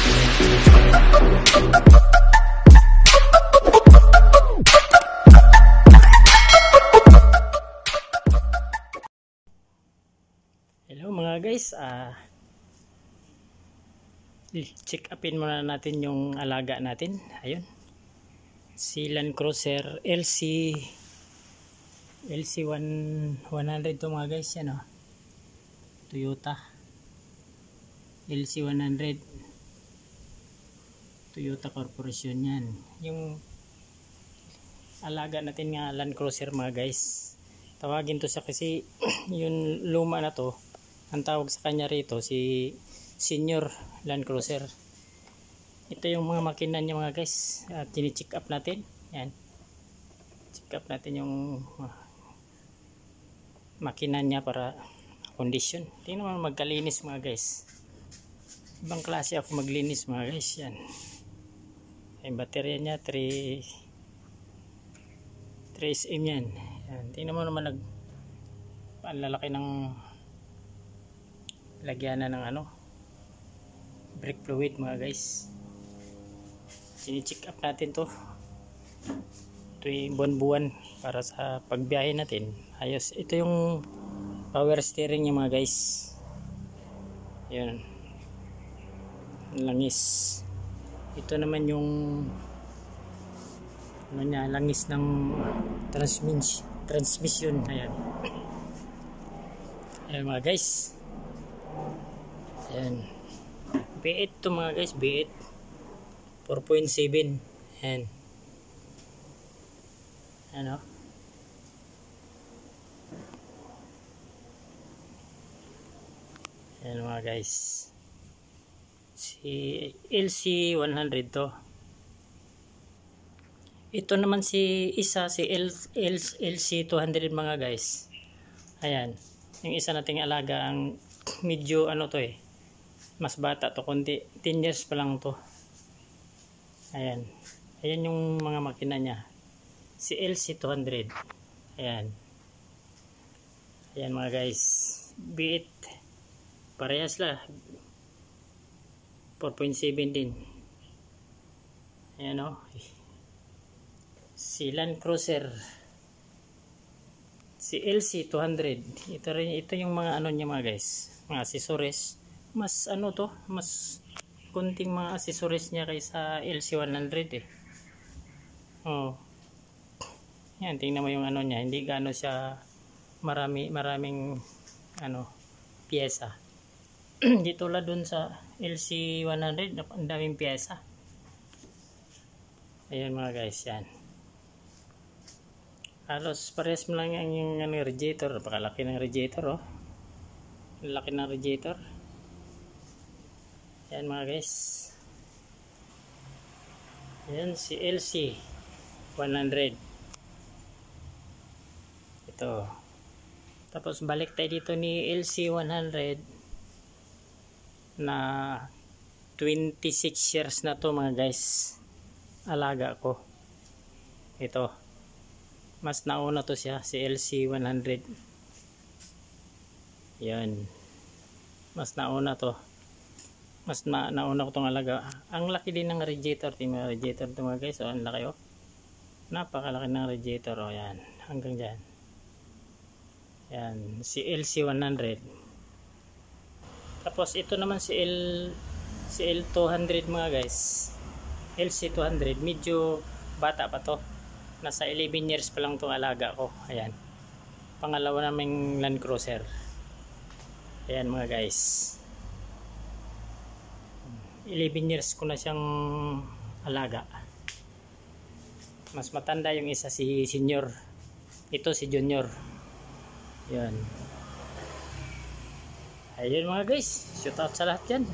Hello mga guys, check upin muna natin yung alaga natin. Ayun, si Land Cruiser LC100 to mga guys, yan o, Toyota LC100 Toyota Corporation. Yan yung alaga natin nga Land Cruiser mga guys. Tawagin to siya kasi yung luma na to, ang tawag sa kanya rito si Senior Land Cruiser. Ito yung mga makina niya mga guys, at chine-check up natin. Yan, check up natin yung makina niya para condition. Tingnan mo magkalinis mga guys, ibang klase ako maglinis mga guys. Yan, yung baterya niya 3SM yan. Yan, tingnan mo naman ang lalaki ng lagyanan ng brake fluid mga guys. Sini-check up natin to. Ito yung buwan-buwan para sa pagbiyahe natin. Ayos. Ito yung power steering niya mga guys. Yan, langis. Ito naman yung langis ng transmission. Ayan. Ayan mga guys. Ayan, B8 to mga guys, B8 4.7. Ayan, ano, ayan mga guys, si LC100 to. Ito naman si LC200 mga guys. Ayan, yung isa nating alaga, ang medyo to mas bata to, kundi 10 years pa lang to. Ayan, ayan yung mga makina niya, si LC200. Ayan, ayan mga guys, B8 parehas lah, 4.7 din. Ayan o, si Land Cruiser, si LC200. Ito yung mga niya mga guys, mga accessories. Mas mas kunting mga accessories niya kaysa LC100 Oh. Yan, tingnan mo yung niya, hindi gaano siya maraming piyesa. Hindi tulad dun sa LC100, ang daming piyesa. Ayan mga guys, yan. Halos parehas mo lang yung radiator. Napakalaki ng radiator laki ng radiator. Ayan mga guys, ayan si LC100 ito. Tapos balik tayo dito ni LC100 na 26 years na to mga guys, alaga ko. Ito, mas nauna to siya, si LC100. Yan, mas nauna to. Mas nauna ko itong alaga. Ang laki din ng radiator. Tingnan mga radiator ito mga guys. Ang laki napakalaki ng radiator. Yan, hanggang dyan. Yan, si LC100. Tapos ito naman si L200 mga guys. LC200, medyo bata pa to. Nasa 11 years pa lang itong alaga ko. Ayan, pangalawa naming Land Cruiser. Ayan mga guys, 11 years ko na siyang alaga. Mas matanda yung isa, si Senior. Ito si Junior. Yan. Ayun mga guys, shout out sa lahat yan.